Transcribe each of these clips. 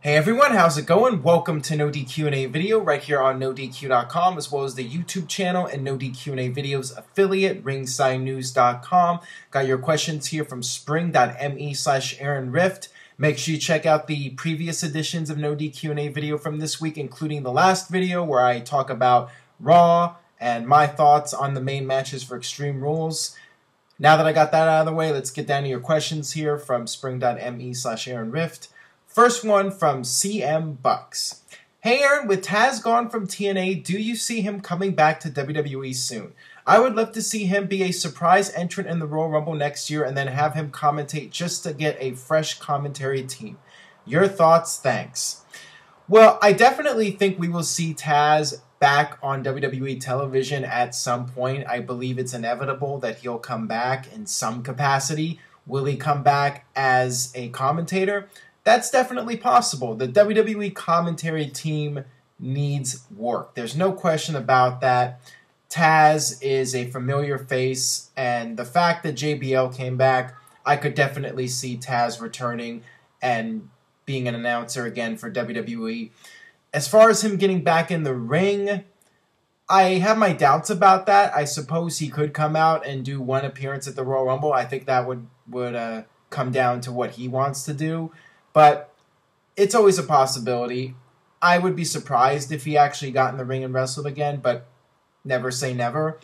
Hey everyone, how's it going? Welcome to NoDQ&A video right here on NoDQ.com, as well as the YouTube channel and NoDQ&A videos affiliate, ringsidenews.com. Got your questions here from spring.me/Aaron Rift. Make sure you check out the previous editions of NoDQ&A video from this week, including the last video where I talk about Raw and my thoughts on the main matches for Extreme Rules. Now that I got that out of the way, let's get down to your questions here from spring.me/Aaron Rift. First one from CM Bucks. Hey Aaron, with Taz gone from TNA, do you see him coming back to WWE soon? I would love to see him be a surprise entrant in the Royal Rumble next year and then have him commentate just to get a fresh commentary team. Your thoughts? Thanks. Well, I definitely think we will see Taz back on WWE television at some point. I believe it's inevitable that he'll come back in some capacity. Will he come back as a commentator? That's definitely possible. The WWE commentary team needs work. There's no question about that. Taz is a familiar face, and the fact that JBL came back, I could definitely see Taz returning and being an announcer again for WWE. As far as him getting back in the ring, I have my doubts about that. I suppose he could come out and do one appearance at the Royal Rumble. I think that would come down to what he wants to do. But it's always a possibility. I would be surprised if he actually got in the ring and wrestled again, but never say never.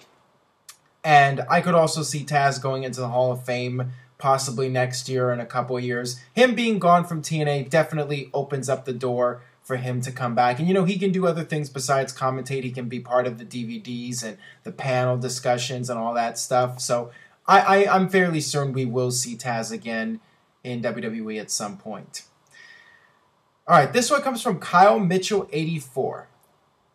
And I could also see Taz going into the Hall of Fame possibly next year or in a couple of years. Him being gone from TNA definitely opens up the door for him to come back. And, you know, he can do other things besides commentate. He can be part of the DVDs and the panel discussions and all that stuff. So I'm fairly certain we will see Taz again in WWE at some point. Alright, this one comes from Kyle Mitchell 84.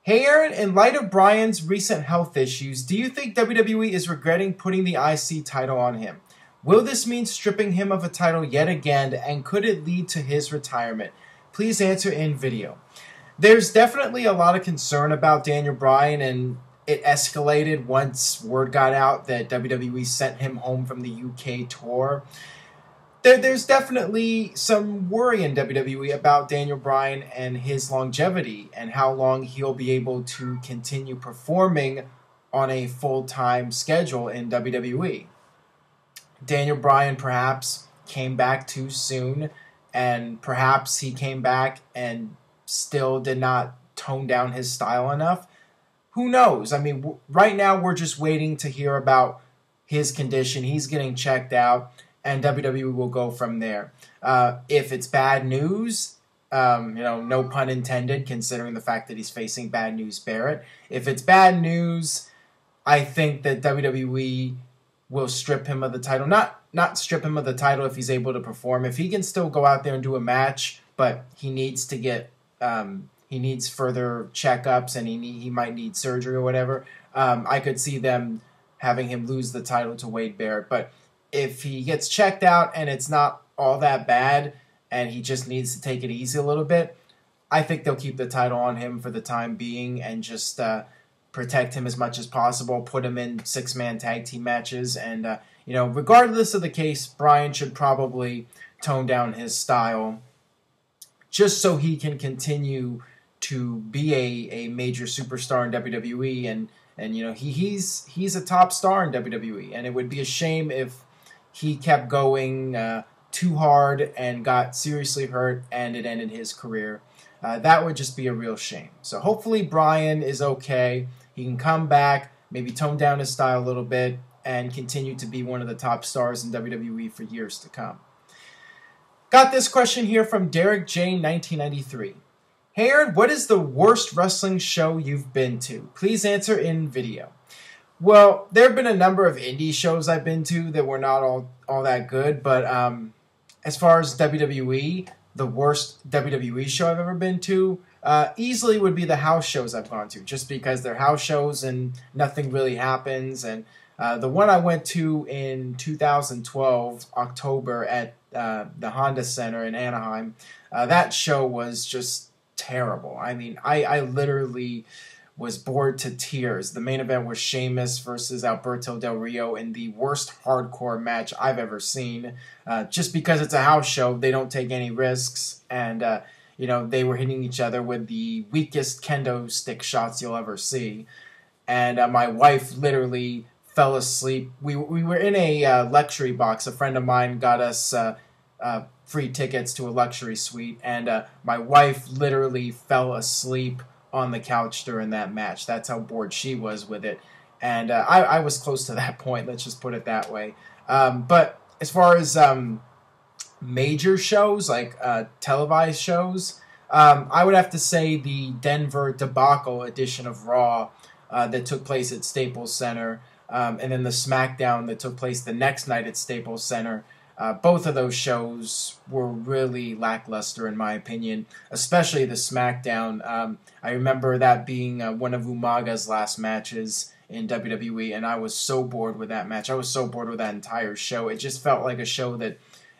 Hey Aaron, in light of Bryan's recent health issues, do you think WWE is regretting putting the IC title on him? Will this mean stripping him of a title yet again, and could it lead to his retirement? Please answer in video. There's definitely a lot of concern about Daniel Bryan, and it escalated once word got out that WWE sent him home from the UK tour. There's definitely some worry in WWE about Daniel Bryan and his longevity and how long he'll be able to continue performing on a full-time schedule in WWE. Daniel Bryan perhaps came back too soon, and perhaps he came back and still did not tone down his style enough. Who knows? I mean, right now we're just waiting to hear about his condition. He's getting checked out, and WWE will go from there. If it's bad news, no pun intended, considering the fact that he's facing Bad News Barrett. If it's bad news, I think that WWE will strip him of the title. Not strip him of the title if he's able to perform. If he can still go out there and do a match, but he needs to get he needs further checkups and he might need surgery or whatever. I could see them having him lose the title to Wade Barrett, but if he gets checked out and it's not all that bad and he just needs to take it easy a little bit, I think they'll keep the title on him for the time being and just protect him as much as possible, put him in 6-man tag team matches. And, regardless of the case, Bryan should probably tone down his style just so he can continue to be a major superstar in WWE. And he's a top star in WWE. And it would be a shame if he kept going too hard and got seriously hurt and it ended his career. That would just be a real shame. So hopefully Bryan is okay. He can come back, maybe tone down his style a little bit, and continue to be one of the top stars in WWE for years to come. Got this question here from Derek J. 1993. Hey Aaron, what is the worst wrestling show you've been to? Please answer in video. Well, there have been a number of indie shows I've been to that were not all that good, but as far as WWE, the worst WWE show I've ever been to easily would be the house shows I've gone to, just because they're house shows and nothing really happens. And the one I went to in 2012, October, at the Honda Center in Anaheim, that show was just terrible. I mean, I literally was bored to tears. The main event was Sheamus versus Alberto Del Rio in the worst hardcore match I've ever seen. Just because it's a house show, they don't take any risks. And you know, they were hitting each other with the weakest kendo stick shots you'll ever see. And my wife literally fell asleep. We were in a luxury box. A friend of mine got us free tickets to a luxury suite, and my wife literally fell asleep on the couch during that match. That's how bored she was with it. And I was close to that point, let's just put it that way. But as far as major shows, like televised shows, I would have to say the Denver debacle edition of Raw that took place at Staples Center, and then the SmackDown that took place the next night at Staples Center. Both of those shows were really lackluster in my opinion, especially the SmackDown. I remember that being one of Umaga's last matches in WWE, and I was so bored with that match. I was so bored with that entire show. It just felt like a show that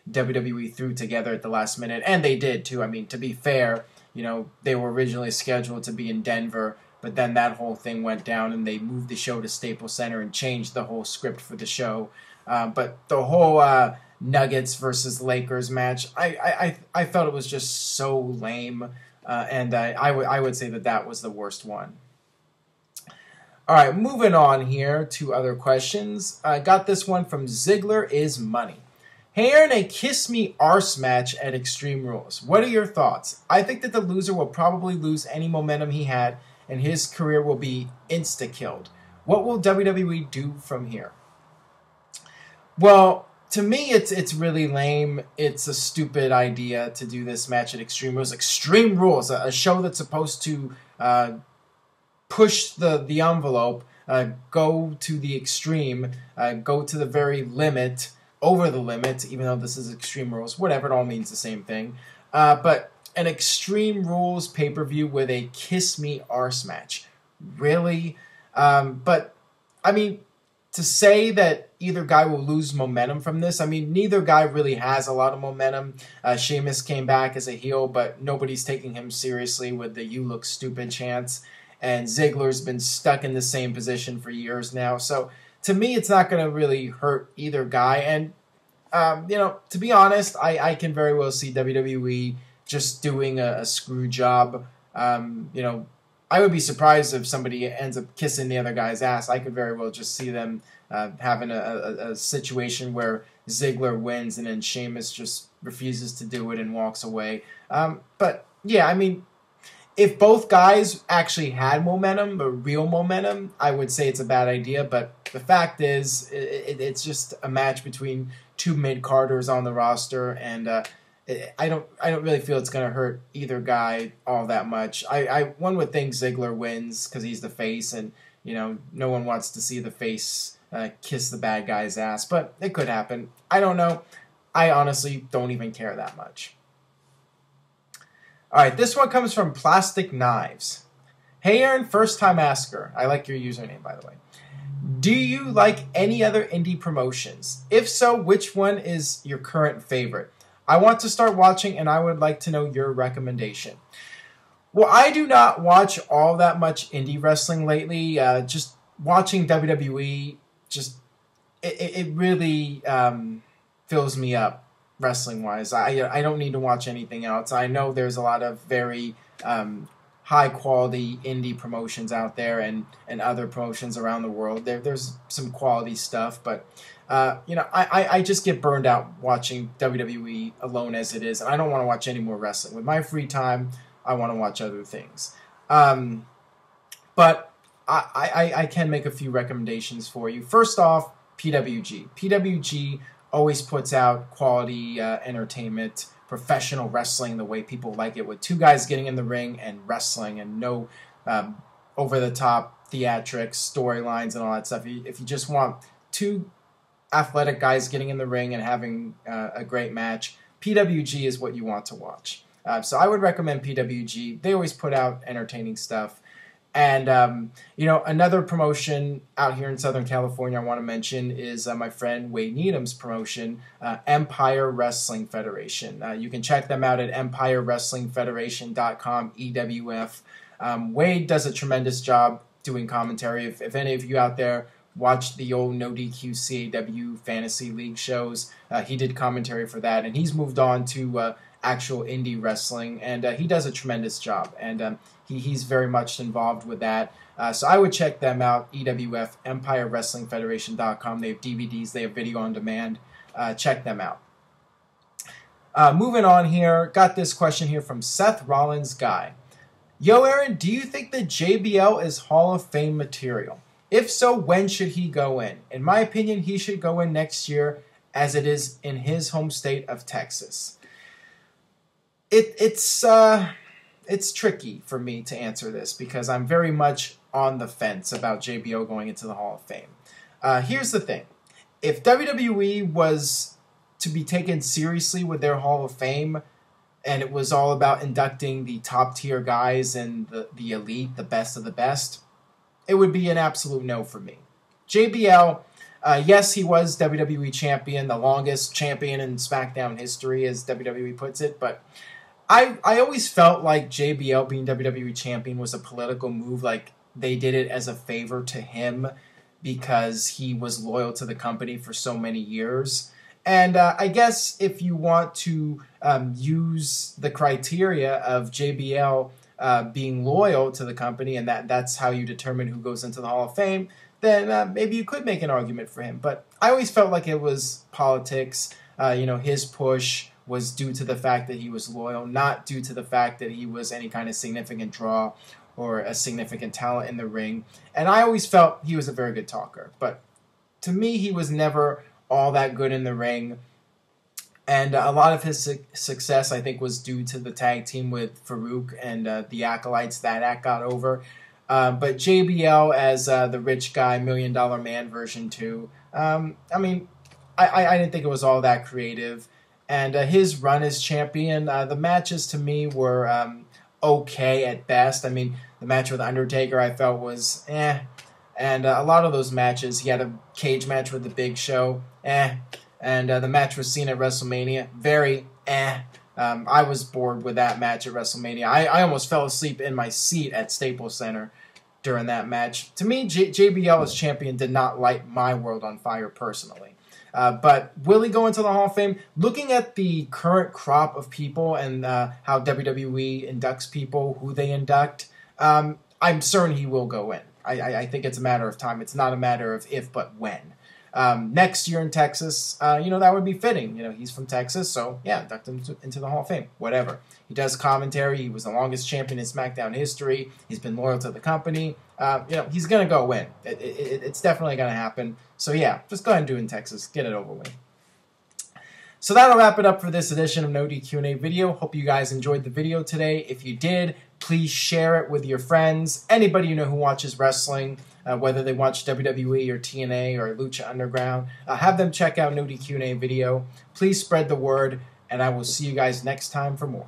WWE threw together at the last minute, and they did too. I mean, to be fair, you know, they were originally scheduled to be in Denver, but then that whole thing went down, and they moved the show to Staples Center and changed the whole script for the show. But the whole Nuggets versus Lakers match, I felt it was just so lame, and I would say that was the worst one. All right, moving on here to other questions. I got this one from Ziggler is Money. Hey Aaron, a kiss me arse match at Extreme Rules. What are your thoughts? I think that the loser will probably lose any momentum he had, and his career will be insta-killed. What will WWE do from here? Well, to me, it's really lame. It's a stupid idea to do this match at Extreme Rules. Extreme Rules, a show that's supposed to push the envelope, go to the extreme, go to the very limit, over the limit, even though this is Extreme Rules. Whatever, it all means the same thing. But an Extreme Rules pay-per-view with a kiss me arse match. Really? But, I mean, to say that either guy will lose momentum from this, I mean, neither guy really has a lot of momentum. Sheamus came back as a heel, but nobody's taking him seriously with the "you look stupid" chants. And Ziggler's been stuck in the same position for years now. So, to me, it's not going to really hurt either guy. And, you know, to be honest, I can very well see WWE just doing a screw job. You know, I would be surprised if somebody ends up kissing the other guy's ass. I could very well just see them having a situation where Ziggler wins and then Sheamus just refuses to do it and walks away. But, yeah, I mean, if both guys actually had momentum, but real momentum, I would say it's a bad idea. But the fact is, it's just a match between two mid-carders on the roster, and I don't really feel it's going to hurt either guy all that much. One would think Ziggler wins because he's the face, and you know no one wants to see the face kiss the bad guy's ass, but it could happen. I don't know. I honestly don't even care that much. All right, this one comes from Plastic Knives. Hey Aaron, first time asker. I like your username, by the way. Do you like any other indie promotions? If so, which one is your current favorite? I want to start watching, and I would like to know your recommendation. Well, I do not watch all that much indie wrestling lately. Just watching WWE, it really fills me up wrestling-wise. I don't need to watch anything else. I know there's a lot of very high-quality indie promotions out there and other promotions around the world. There's some quality stuff, but you know, I just get burned out watching WWE alone as it is, and I don't want to watch any more wrestling. With my free time, I want to watch other things. But I can make a few recommendations for you. First off, PWG. PWG always puts out quality entertainment, professional wrestling the way people like it, with two guys getting in the ring and wrestling and no over-the-top theatrics, storylines, and all that stuff. If you just want two athletic guys getting in the ring and having a great match, PWG is what you want to watch. So I would recommend PWG. They always put out entertaining stuff. And, you know, another promotion out here in Southern California I want to mention is my friend Wade Needham's promotion, Empire Wrestling Federation. You can check them out at empirewrestlingfederation.com, EWF. Wade does a tremendous job doing commentary. If any of you out there watch the old NoDQ&AV Fantasy League shows, he did commentary for that. And he's moved on to actual indie wrestling, and he does a tremendous job, and he's very much involved with that. So I would check them out, EWF, EmpireWrestlingFederation.com. They have DVDs, they have video on demand. Check them out. Moving on here, got this question here from Seth Rollins Guy. Yo, Aaron, do you think that JBL is Hall of Fame material? If so, when should he go in? In my opinion, he should go in next year, as it is in his home state of Texas. It's tricky for me to answer this because I'm very much on the fence about JBL going into the Hall of Fame. Here's the thing. If WWE was to be taken seriously with their Hall of Fame, and it was all about inducting the top-tier guys and the elite, the best of the best, it would be an absolute no for me. JBL, yes, he was WWE champion, the longest champion in SmackDown history, as WWE puts it, but I always felt like JBL being WWE champion was a political move, like they did it as a favor to him because he was loyal to the company for so many years. And I guess if you want to use the criteria of JBL being loyal to the company, and that's how you determine who goes into the Hall of Fame, then maybe you could make an argument for him. But I always felt like it was politics. His push was due to the fact that he was loyal, not due to the fact that he was any kind of significant draw or a significant talent in the ring. And I always felt he was a very good talker. But to me, he was never all that good in the ring, and a lot of his success, I think, was due to the tag team with Farouk and the Acolytes. That act got over, but JBL as the rich guy, $1 Million Man version 2, I didn't think it was all that creative, and his run as champion, the matches to me were okay at best. I mean, the match with Undertaker I felt was and a lot of those matches, he had a cage match with the Big Show, and the match was seen at WrestleMania, very I was bored with that match at WrestleMania. I almost fell asleep in my seat at Staples Center during that match. To me, JBL as champion did not light my world on fire personally. But will he go into the Hall of Fame? Looking at the current crop of people and how WWE inducts people, who they induct, I'm certain he will go in. I think it's a matter of time. It's not a matter of if, but when. Next year in Texas, that would be fitting. He's from Texas, so yeah, induct him into the Hall of Fame. Whatever. He does commentary. He was the longest champion in SmackDown history. He's been loyal to the company. He's going to go win. It's definitely going to happen. So yeah, just go ahead and do it in Texas. Get it over with. So that'll wrap it up for this edition of NoDQ&A video. Hope you guys enjoyed the video today. If you did, please share it with your friends. Anybody you know who watches wrestling, whether they watch WWE or TNA or Lucha Underground, have them check out NoDQ&A video. Please spread the word, and I will see you guys next time for more.